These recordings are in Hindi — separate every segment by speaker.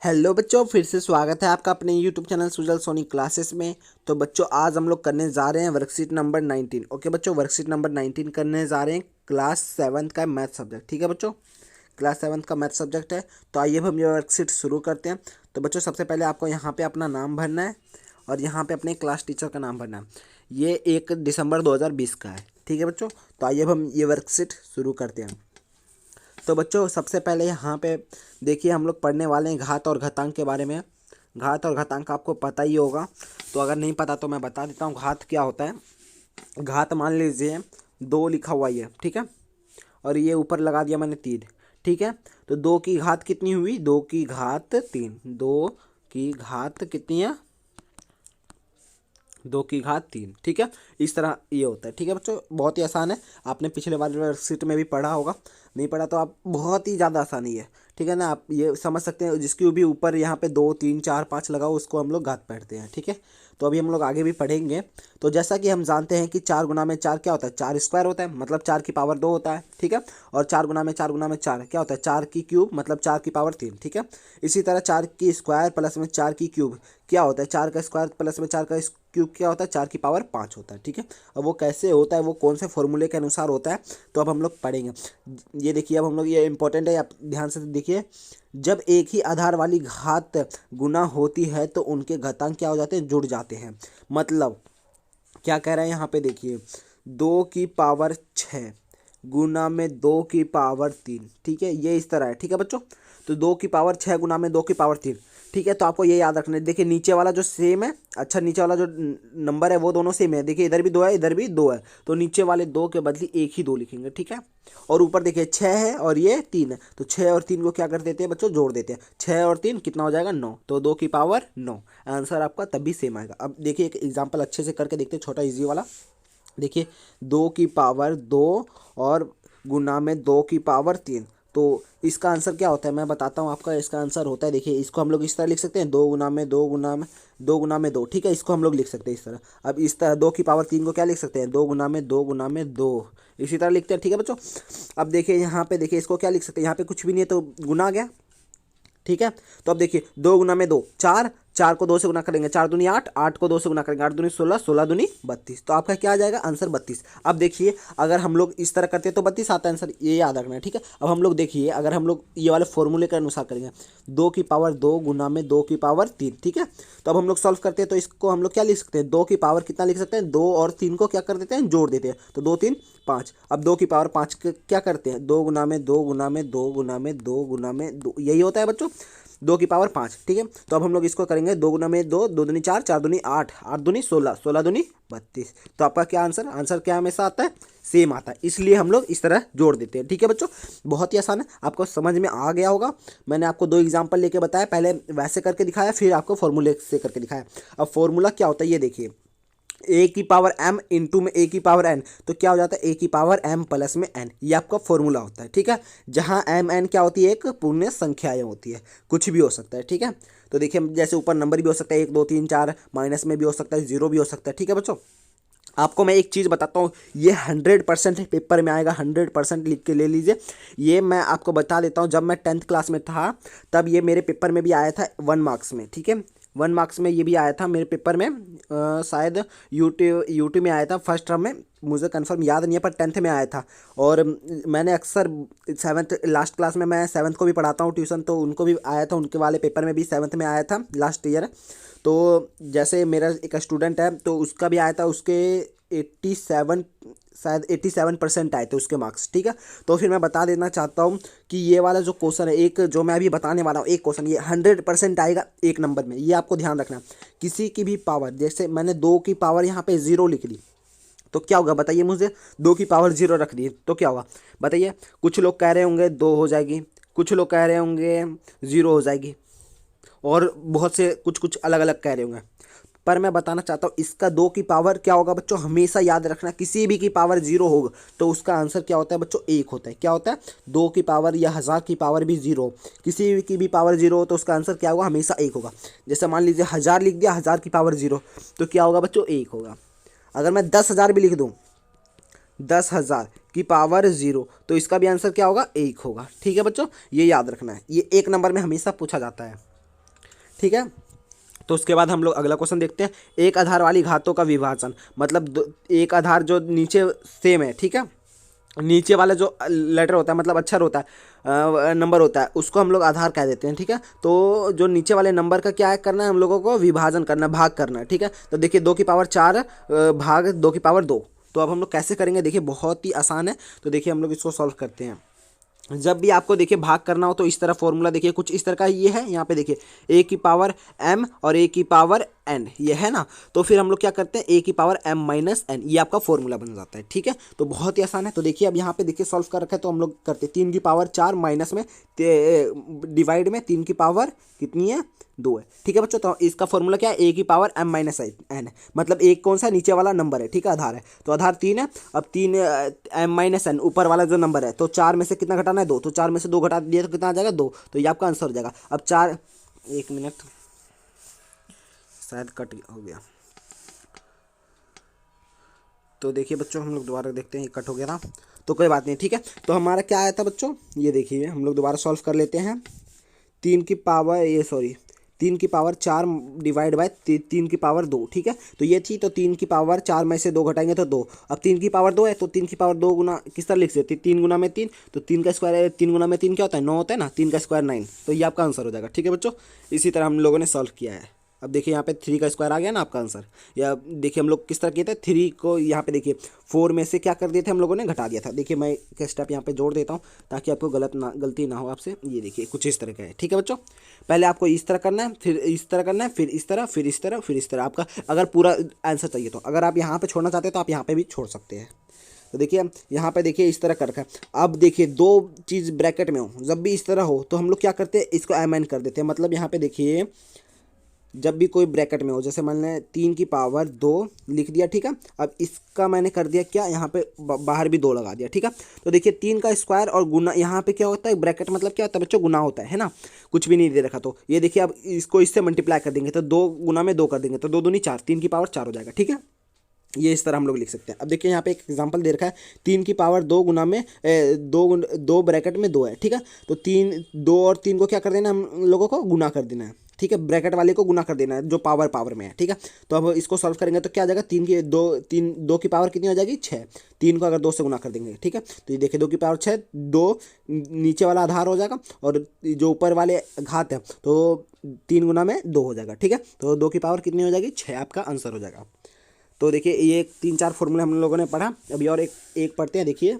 Speaker 1: हेलो बच्चों, फिर से स्वागत है आपका अपने YouTube channel Sujal Soni classes में। तो बच्चों आज हम लोग करने जा रहे हैं वर्कशीट नंबर 19। ओके बच्चों, वर्कशीट नंबर 19 करने जा रहे हैं क्लास 7 का मैथ सब्जेक्ट। ठीक है बच्चों, क्लास 7 का मैथ सब्जेक्ट है। तो आइए अब हम ये वर्कशीट शुरू करते हैं। तो बच्चों सबसे पहले आपको यहाँ पर अपना नाम भरना है और यहाँ पर अपने क्लास टीचर का नाम भरना है। ये 1 दिसंबर 2020 का है। ठीक है बच्चों, तो आइए अब हम ये वर्कशीट शुरू करते हैं। तो बच्चों सबसे पहले यहाँ पे देखिए हम लोग पढ़ने वाले हैं घात और घातांक के बारे में। घात और घातांक आपको पता ही होगा, तो अगर नहीं पता तो मैं बता देता हूँ घात क्या होता है। घात मान लीजिए 2 लिखा हुआ ही है, ठीक है, और ये ऊपर लगा दिया मैंने 3। ठीक है, तो 2 की घात कितनी हुई? 2 की घात 3। 2 की घात कितनी है? 2 की घात 3। ठीक है, इस तरह ये होता है। ठीक है बच्चों, बहुत ही आसान है। आपने पिछले वाले वर्कशीट में भी पढ़ा होगा, नहीं पढ़ा तो आप बहुत ही ज़्यादा आसानी है। ठीक है ना, आप ये समझ सकते हैं। जिसकी भी ऊपर यहाँ पे 2 3 4 5 लगाओ उसको हम लोग घात पढ़ते हैं। ठीक है, तो अभी हम लोग आगे भी पढ़ेंगे। तो जैसा कि हम जानते हैं कि 4 गुना में 4 क्या होता है? 4 स्क्वायर होता है, मतलब 4 की पावर 2 होता है। ठीक है, और 4 गुना में 4 गुना में 4 क्या होता है? 4 की क्यूब, मतलब 4 की पावर 3। ठीक है, इसी तरह 4 की स्क्वायर प्लस में 4 की क्यूब क्या होता है? 4 का स्क्वायर प्लस में 4 का क्यूब क्या होता है? 4 की पावर 5 होता है। ठीक है, अब वो कैसे होता है, वो कौन से फॉर्मूले के अनुसार होता है, तो अब हम लोग पढ़ेंगे। ये देखिए, अब हम लोग, ये इंपॉर्टेंट है, आप ध्यान से देखिए। जब एक ही आधार वाली घात गुना होती है तो उनके घातांक क्या हो जाते हैं? जुड़ जाते हैं। मतलब क्या कह रहे हैं यहाँ पे देखिए, 2 की पावर 6 गुना में 2 की पावर 3। ठीक है, ये इस तरह है। ठीक है बच्चों, तो 2 की पावर 6 गुना में 2 की पावर 3। ठीक है, तो आपको ये याद रखना है। देखिए नीचे वाला जो सेम है, अच्छा नीचे वाला जो नंबर है वो दोनों सेम है। देखिए इधर भी 2 है, इधर भी 2 है, तो नीचे वाले 2 के बदले एक ही 2 लिखेंगे। ठीक है, और ऊपर देखिए 6 है और ये 3 है, तो 6 और 3 को क्या कर देते हैं बच्चों? जोड़ देते हैं। 6 और 3 कितना हो जाएगा? 9। तो 2 की पावर 9। आंसर आपका तब भी सेम आएगा। अब देखिए एक एग्जाम्पल अच्छे से करके देखते हैं, छोटा ईजी वाला। देखिए 2 की पावर 2 और गुना में 2 की पावर 3, तो इसका आंसर क्या होता है मैं बताता हूँ आपका। इसका आंसर होता है, देखिए इसको हम लोग इस तरह लिख सकते हैं, 2 गुना में 2 गुना में 2 गुना में 2। ठीक है, इसको हम लोग लिख सकते हैं इस तरह। अब इस तरह 2 की पावर 3 को क्या लिख सकते हैं? 2 गुना में 2 गुना में 2, इसी तरह लिखते हैं। ठीक है बच्चों, अब देखिए यहाँ पे देखिए इसको क्या लिख सकते हैं? यहाँ पे कुछ भी नहीं है तो गुना आ गया। ठीक है, तो अब देखिए 2 गुना में 2 4, 4 को 2 से गुना करेंगे 4 दूनी 8, 8 को 2 से गुना करेंगे 8 दूनी 16, 16 दूनी 32। तो आपका क्या आ जाएगा? आंसर 32। अब देखिए अगर हम लोग इस तरह करते हैं तो 32 आता है आंसर, ये याद रखना है। ठीक है, अब हम लोग देखिए अगर हम लोग ये वाले फॉर्मूले के अनुसार करेंगे, 2 की पावर 2 गुना में 2 की पावर 3। ठीक है, तो अब हम लोग सॉल्व करते हैं, तो इसको हम लोग क्या लिख सकते हैं? 2 की पावर कितना लिख सकते हैं? 2 और 3 को क्या कर देते हैं? जोड़ देते हैं, तो 2 3 5। अब 2 की पावर 5 क्या करते हैं? 2 गुना में 2 गुना में 2 गुना में 2 गुना में 2, यही होता है बच्चों, 2 की पावर 5। ठीक है, तो अब हम लोग इसको करेंगे 2 गुना में 2, 2 दूनी 4, 4 दूनी 8, 8 दूनी 16, 16 दूनी 32। तो आपका क्या आंसर? आंसर क्या हमेशा आता है? सेम आता है, इसलिए हम लोग इस तरह जोड़ देते हैं। ठीक है बच्चों, बहुत ही आसान है, आपको समझ में आ गया होगा। मैंने आपको 2 एग्जाम्पल लेके बताया, पहले वैसे करके दिखाया, फिर आपको फॉर्मूले से करके दिखाया। अब फॉर्मूला क्या होता है ये देखिए, ए की पावर m इंटू में ए की पावर n, तो क्या हो जाता है? ए की पावर m प्लस में n, ये आपका फॉर्मूला होता है। ठीक है, जहां m n क्या होती है? एक पूर्ण संख्याएं होती है, कुछ भी हो सकता है। ठीक है, तो देखिए जैसे ऊपर नंबर भी हो सकता है 1 2 3 4, माइनस में भी हो सकता है, 0 भी हो सकता है। ठीक है बच्चों, आपको मैं एक चीज़ बताता हूँ, ये 100% पेपर में आएगा, 100% लिख के ले लीजिए। ये मैं आपको बता देता हूँ, जब मैं 10th क्लास में था तब ये मेरे पेपर में भी आया था 1 मार्क्स में। ठीक है, 1 मार्क्स में ये भी आया था मेरे पेपर में, शायद यूटी में आया था फर्स्ट टर्म में, मुझे कंफर्म याद नहीं है, पर 10th में आया था। और मैंने अक्सर 7th लास्ट क्लास में, मैं 7th को भी पढ़ाता हूँ ट्यूशन, तो उनको भी आया था, उनके वाले पेपर में भी 7th में आया था लास्ट ईयर। तो जैसे मेरा एक स्टूडेंट है तो उसका भी आया था, उसके 87 शायद 87% आए थे उसके मार्क्स। ठीक है, तो फिर मैं बता देना चाहता हूँ कि ये वाला जो क्वेश्चन है, एक जो मैं अभी बताने वाला हूँ, एक क्वेश्चन ये 100% आएगा एक नंबर में, ये आपको ध्यान रखना। किसी की भी पावर, जैसे मैंने 2 की पावर यहाँ पे 0 लिख दी, तो क्या होगा बताइए मुझे? 2 की पावर 0 रख दी तो क्या होगा बताइए? कुछ लोग कह रहे होंगे 2 हो जाएगी, कुछ लोग कह रहे होंगे 0 हो जाएगी, और बहुत से कुछ कुछ अलग अलग कह रहे होंगे। पर मैं बताना चाहता हूँ इसका 2 की पावर क्या होगा बच्चों? हमेशा याद रखना, किसी भी की पावर 0 होगा तो उसका आंसर क्या होता है बच्चों? 1 होता है। क्या होता है? 2 की पावर या 1000 की पावर भी 0, किसी भी की भी पावर 0 हो तो उसका आंसर क्या होगा? हमेशा 1 होगा। जैसे मान लीजिए 1000 लिख दिया, 1000 की पावर 0, तो क्या होगा बच्चों? 1 होगा। अगर मैं 10,000 भी लिख दूँ, 10,000 की पावर 0, तो इसका भी आंसर क्या होगा? 1 होगा। ठीक है बच्चों, ये याद रखना है, ये एक नंबर में हमेशा पूछा जाता है। ठीक है। तो उसके बाद हम लोग अगला क्वेश्चन देखते हैं। एक आधार वाली घातों का विभाजन, मतलब एक आधार जो नीचे सेम है, ठीक है, नीचे वाला जो लेटर होता है मतलब अक्षर होता है, नंबर होता है, उसको हम लोग आधार कह देते हैं, ठीक है। तो जो नीचे वाले नंबर का क्या है करना है, हम लोगों को विभाजन करना, भाग करना है, ठीक है। तो देखिए 2 की पावर 4 भाग 2 की पावर 2। तो अब हम लोग कैसे करेंगे, देखिए बहुत ही आसान है। तो देखिए हम लोग इसको सॉल्व करते हैं। जब भी आपको देखिए भाग करना हो तो इस तरह फॉर्मूला देखिए कुछ इस तरह का ये है। यहाँ पे देखिए A की पावर m और A की पावर n, ये है ना। तो फिर हम लोग क्या करते हैं, A की पावर m - n, ये आपका फॉर्मूला बन जाता है, ठीक है। तो बहुत ही आसान है। तो देखिए अब यहाँ पे देखिए सॉल्व कर रखा है, तो हम लोग करते हैं 3 की पावर 4 माइनस में डिवाइड में 3 की पावर कितनी है, 2 है, ठीक है बच्चों। तो इसका फॉर्मूला क्या है, A की पावर m - n, मतलब एक कौन सा नीचे वाला नंबर है, ठीक है, आधार है, तो आधार 3 है। अब 3 m - n ऊपर वाला जो नंबर है, तो 4 में से कितना घटाना है, 2, तो 4 में से 2 घटा दिया तो कितना आ जाएगा, 2। तो ये आपका आंसर हो जाएगा। अब 4, 1 मिनट शायद कट हो गया। तो देखिए बच्चों हम लोग दोबारा देखते हैं, ये कट हो गया था तो कोई बात नहीं, ठीक है। तो हमारा क्या आया था बच्चों, ये देखिए हम लोग दोबारा सॉल्व कर लेते हैं। 3 की पावर 4 डिवाइड बाय 3 की पावर 2, ठीक है। तो ये थी, तो 3 की पावर 4 में से 2 घटाएंगे तो 2। अब 3 की पावर 2 है, तो 3 की पावर 2 गुना किस तरह लिख सकते हैं, 3 गुना में 3, तो 3 का स्क्वायर, 3 गुना में 3 क्या होता है, 9 होता है ना, 3 का स्क्वायर 9। तो ये आपका आंसर हो जाएगा, ठीक है बच्चों। इसी तरह हम लोगों ने सॉल्व किया है। अब देखिए यहाँ पे 3 का स्क्वायर आ गया ना आपका आंसर। या देखिए हम लोग किस तरह किए थे, 3 को यहाँ पे देखिए 4 में से क्या कर दिए थे हम लोगों ने, घटा दिया था। देखिए मैं एक स्टेप यहाँ पे जोड़ देता हूँ ताकि आपको गलती ना हो आपसे। ये देखिए कुछ इस तरह का है, ठीक है बच्चों। पहले आपको इस तरह करना है, फिर इस तरह करना है, फिर इस तरह, फिर इस तरह, फिर इस तरह। आपका अगर पूरा आंसर चाहिए तो अगर आप यहाँ पे छोड़ना चाहते हैं तो आप यहाँ पे भी छोड़ सकते हैं। तो देखिए यहाँ पे देखिए इस तरह कर रखा है। अब देखिए 2 चीज़ ब्रैकेट में हो, जब भी इस तरह हो तो हम लोग क्या करते हैं, इसको एम कर देते हैं। मतलब यहाँ पे देखिए जब भी कोई ब्रैकेट में हो, जैसे मान लें 3 की पावर 2 लिख दिया, ठीक है। अब इसका मैंने कर दिया क्या, यहाँ पे बाहर भी 2 लगा दिया, ठीक है। तो देखिए 3 का स्क्वायर और गुना, यहाँ पे क्या होता है, ब्रैकेट मतलब क्या होता है बच्चों, गुना होता है ना, कुछ भी नहीं दे रखा। तो ये देखिए अब इसको इससे मल्टीप्लाई कर देंगे तो 2 गुना में 2 कर देंगे तो 2 दूनी 4, 3 की पावर 4 हो जाएगा, ठीक है। ये इस तरह हम लोग लिख सकते हैं। अब देखिए यहाँ पे एक एग्जांपल दे रखा है, 3 की पावर 2 गुना में 2 ब्रैकेट में 2 है, ठीक है। तो 2 और 3 को क्या कर देना है, हम लोगों को गुना कर देना है, ठीक है। ब्रैकेट वाले को गुना कर देना है जो पावर पावर में है, ठीक है। तो अब इसको सॉल्व करेंगे तो क्या आ जाएगा, 2 की पावर कितनी हो जाएगी, 6। 3 को अगर 2 से गुना कर देंगे, ठीक है। तो ये देखिए 2 की पावर 6, 2 नीचे वाला आधार हो जाएगा और जो ऊपर वाले घात है तो 3 गुना में 2 हो जाएगा, ठीक है। तो 2 की पावर कितनी हो जाएगी, 6, आपका आंसर हो जाएगा। तो देखिए ये 3-4 फॉर्मूले हम लोगों ने पढ़ा। अभी और एक पढ़ते हैं। देखिए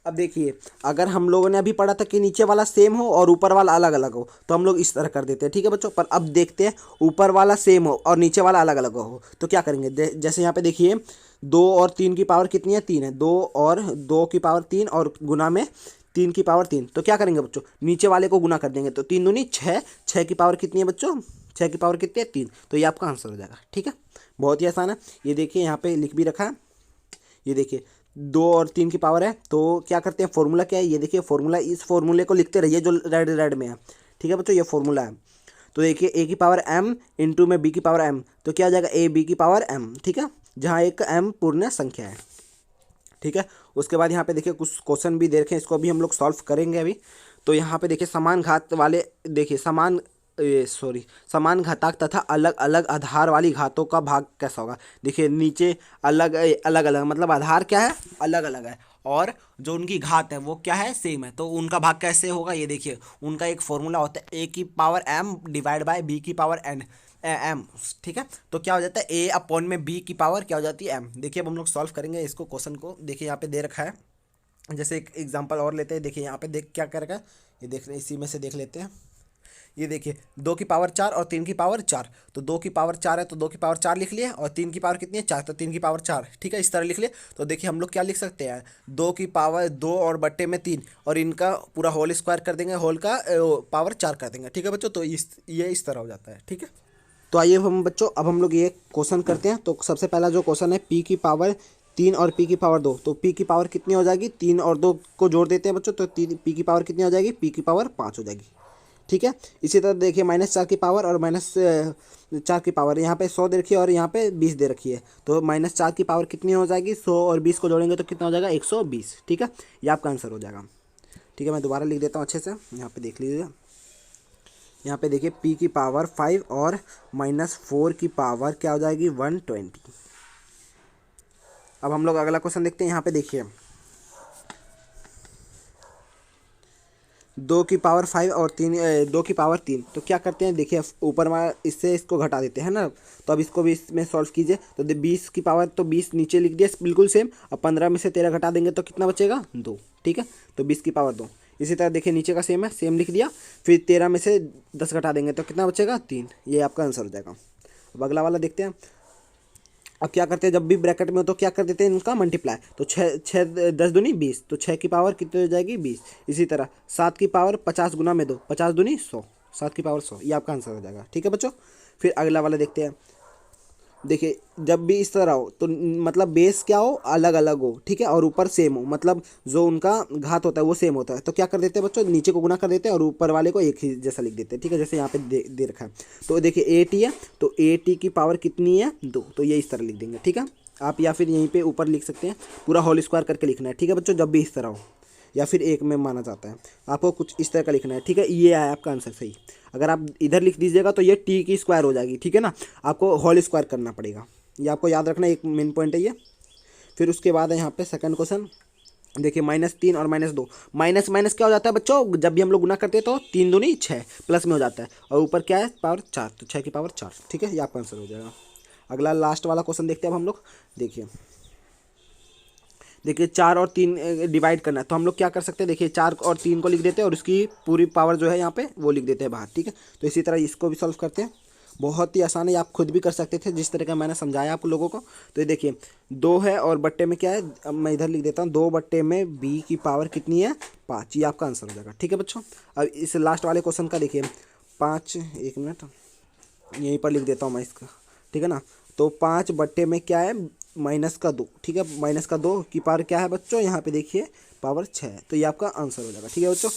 Speaker 1: अब देखिए अगर हम लोगों ने अभी पढ़ा था कि नीचे वाला सेम हो और ऊपर वाला अलग अलग हो तो हम लोग इस तरह कर देते हैं, ठीक है बच्चों। पर अब देखते हैं ऊपर वाला सेम हो और नीचे वाला अलग अलग हो तो क्या करेंगे। जैसे यहाँ पे देखिए 2 और 3 की पावर कितनी है, 3 है। 2 और 2 की पावर 3 और गुना में 3 की पावर 3, तो क्या करेंगे बच्चों, नीचे वाले को गुना कर देंगे तो 3 दूनी 6, 6 की पावर कितनी है बच्चों, 6 की पावर कितनी है, 3। तो ये आपका आंसर हो जाएगा, ठीक है। बहुत ही आसान है। ये देखिए यहाँ पे लिख भी रखा है। ये देखिए 2 और 3 की पावर है तो क्या करते हैं, फॉर्मूला क्या है, ये देखिए फॉर्मूला, इस फॉर्मूले को लिखते रहिए जो रेड रेड में है, ठीक है बच्चों, ये फॉर्मूला है। तो देखिए A की पावर m इंटू में B की पावर m, तो क्या आ जाएगा, AB की पावर m, ठीक है, जहाँ एक m पूर्ण संख्या है, ठीक है। उसके बाद यहाँ पे देखिए कुछ क्वेश्चन भी देखें, इसको भी हम लोग सॉल्व करेंगे अभी। तो यहाँ पे देखिए समान घात वाले, देखिए समान घातांक तथा अलग अलग आधार वाली घातों का भाग कैसा होगा। देखिए नीचे अलग अलग अलग मतलब आधार क्या है, अलग अलग है, और जो उनकी घात है वो क्या है, सेम है। तो उनका भाग कैसे होगा, ये देखिए उनका एक फॉर्मूला होता है A की power m divide by B की पावर m, ठीक है। तो क्या हो जाता है, A/B की पावर क्या हो जाती है, m। देखिए अब हम लोग सॉल्व करेंगे इसको, क्वेश्चन को। देखिए यहाँ पे दे रखा है, जैसे एक एग्जांपल और लेते हैं। देखिए यहाँ पे देख क्या कर रखा है, ये देख रहे हैं, इसी में से देख लेते हैं। ये देखिए 2 की पावर 4 और 3 की पावर 4, तो 2 की पावर 4 है तो 2 की पावर 4 लिख लिए, और 3 की पावर कितनी है, 4, तो 3 की पावर 4, ठीक है, इस तरह लिख लिए। तो देखिए हम लोग क्या लिख सकते हैं, 2 की पावर 2 और बट्टे में 3 और इनका पूरा होल स्क्वायर कर देंगे, होल का पावर 4 कर देंगे, ठीक है बच्चों। तो ये इस तरह हो जाता है, ठीक है। तो आइए हम बच्चों अब हम लोग ये क्वेश्चन करते हैं। तो सबसे पहला जो क्वेश्चन है, P की पावर 3 और P की पावर 2, तो P की पावर कितनी हो जाएगी, 3 और 2 को जोड़ देते हैं बच्चों, तो P की पावर कितनी हो जाएगी, P की पावर 5 हो जाएगी, ठीक है। इसी तरह देखिए -4 की पावर और -4 की पावर, यहाँ पे 100 दे रखी है और यहाँ पे 20 दे रखी है, तो -4 की पावर कितनी हो जाएगी, 100 और 20 को जोड़ेंगे तो कितना हो जाएगा, 120, ठीक है। ये आपका आंसर हो जाएगा, ठीक है। मैं दोबारा लिख देता हूँ अच्छे से, यहाँ पे देख लीजिए। यहाँ पे देखिए p की पावर 5 और -4 की पावर क्या हो जाएगी 120। अब हम लोग अगला क्वेश्चन देखते हैं। यहाँ पे देखिए 2 की पावर 5 और 2 की पावर 3, तो क्या करते हैं देखिए ऊपर वाला इससे इसको घटा देते हैं ना। तो अब इसको भी इसमें सॉल्व कीजिए। तो 20 की पावर तो 20 नीचे लिख दिया बिल्कुल सेम। अब 15 में से 13 घटा देंगे तो कितना बचेगा 2, ठीक है। तो 20 की पावर 2। इसी तरह देखिए नीचे का सेम है, सेम लिख दिया। फिर 13 में से 10 घटा देंगे तो कितना बचेगा 3। ये आपका आंसर हो जाएगा। अब अगला वाला देखते हैं। अब क्या करते हैं जब भी ब्रैकेट में हो तो क्या कर देते हैं इनका मल्टीप्लाई। तो 10 दूनी 20, तो 6 की पावर कितनी हो जाएगी 20। इसी तरह 7 की पावर 50 गुना में 2, 50 दूनी 100, 7 की पावर 100। ये आपका आंसर हो जाएगा, ठीक है बच्चों। फिर अगला वाला देखते हैं। देखिए जब भी इस तरह हो तो मतलब बेस क्या हो अलग अलग हो, ठीक है, और ऊपर सेम हो, मतलब जो उनका घात होता है वो सेम होता है। तो क्या कर देते हैं बच्चों, नीचे को गुना कर देते हैं और ऊपर वाले को एक ही जैसा लिख देते हैं, ठीक है। जैसे यहाँ पे दे रखा है। तो देखिए 8 है, तो 8 की पावर कितनी है 2, तो ये इस तरह लिख देंगे, ठीक है। आप या फिर यहीं पर ऊपर लिख सकते हैं, पूरा होल स्क्वायर करके लिखना है, ठीक है बच्चों, जब भी इस तरह हो या फिर एक में माना जाता है। आपको कुछ इस तरह का लिखना है, ठीक है। ये आया आपका आंसर सही। अगर आप इधर लिख दीजिएगा तो ये टी की स्क्वायर हो जाएगी, ठीक है ना। आपको होल स्क्वायर करना पड़ेगा, ये आपको याद रखना, एक मेन पॉइंट है ये। फिर उसके बाद है यहाँ पे सेकंड क्वेश्चन। देखिए -3 और -2, माइनस माइनस क्या हो जाता है बच्चों, जब भी हम लोग गुना करते हैं तो 3 दूनी 6 प्लस में हो जाता है, और ऊपर क्या है पावर 4, तो 6 की पावर 4, ठीक है। ये आपका आंसर हो जाएगा। अगला लास्ट वाला क्वेश्चन देखते हैं अब हम लोग। देखिए 4 और 3 डिवाइड करना है, तो हम लोग क्या कर सकते हैं, देखिए 4 और 3 को लिख देते हैं और उसकी पूरी पावर जो है यहाँ पे वो लिख देते हैं बाहर, ठीक है। तो इसी तरह इसको भी सॉल्व करते हैं। बहुत ही आसान है, आप खुद भी कर सकते थे जिस तरह का मैंने समझाया आप लोगों को। तो ये देखिए 2 है और बट्टे में क्या है, अब मैं इधर लिख देता हूँ 2 बट्टे में b की पावर कितनी है 5। ये आपका आंसर हो जाएगा, ठीक है बच्चों। अब इस लास्ट वाले क्वेश्चन का देखिए 5, 1 मिनट यहीं पर लिख देता हूँ मैं इसका, ठीक है ना। तो 5 बट्टे में क्या है -2, ठीक है। -2 की पावर क्या है बच्चों, यहाँ पे देखिए पावर 6, तो ये आपका आंसर हो जाएगा, ठीक है बच्चों।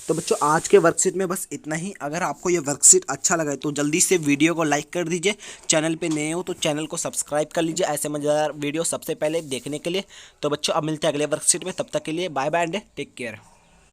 Speaker 1: तो बच्चों आज के वर्कशीट में बस इतना ही। अगर आपको ये वर्कशीट अच्छा लगा तो जल्दी से वीडियो को लाइक कर दीजिए। चैनल पे नए हो तो चैनल को सब्सक्राइब कर लीजिए ऐसे मज़ेदार वीडियो सबसे पहले देखने के लिए। तो बच्चों अब मिलते हैं अगले वर्कशीट में, तब तक के लिए bye bye and take care.